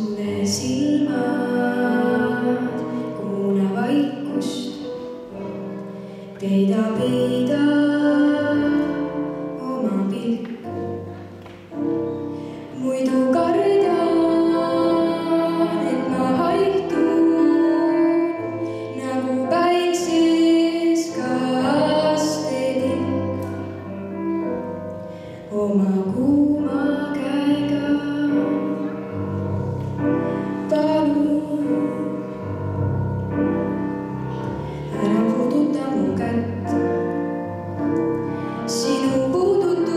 sulle silmad, kuula vaikust, peida oma pilk. Muidu kardan, et ma haihtun nagu päikses kastetilk. Oma kuuma käega palun ära puuduta mu kätt. Sinu puudutus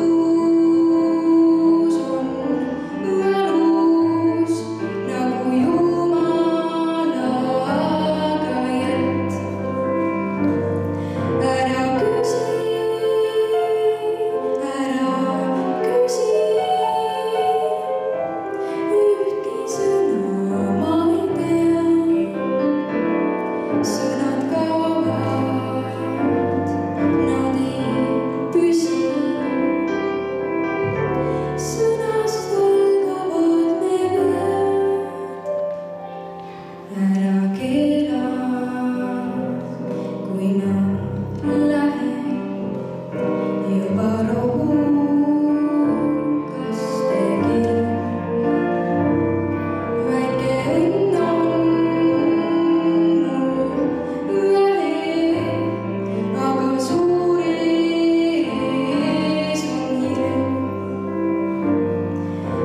on valus nagu Jumalaga jätt. Ära küsi, ühtki sõna ma ei tea. Sõnad kaovad, nad ei püsi. Sõnast algavad need ööd. Ära keela, kui ma lähen juba rohukaste kirja. Väike õnn on mul vähe, aga suur ees on hirm.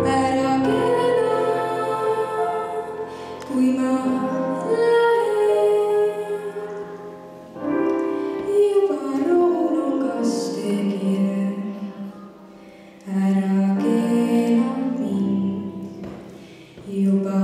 Ära keela, kui ma lähen juba rohukaste kirja. Ära keela mind juba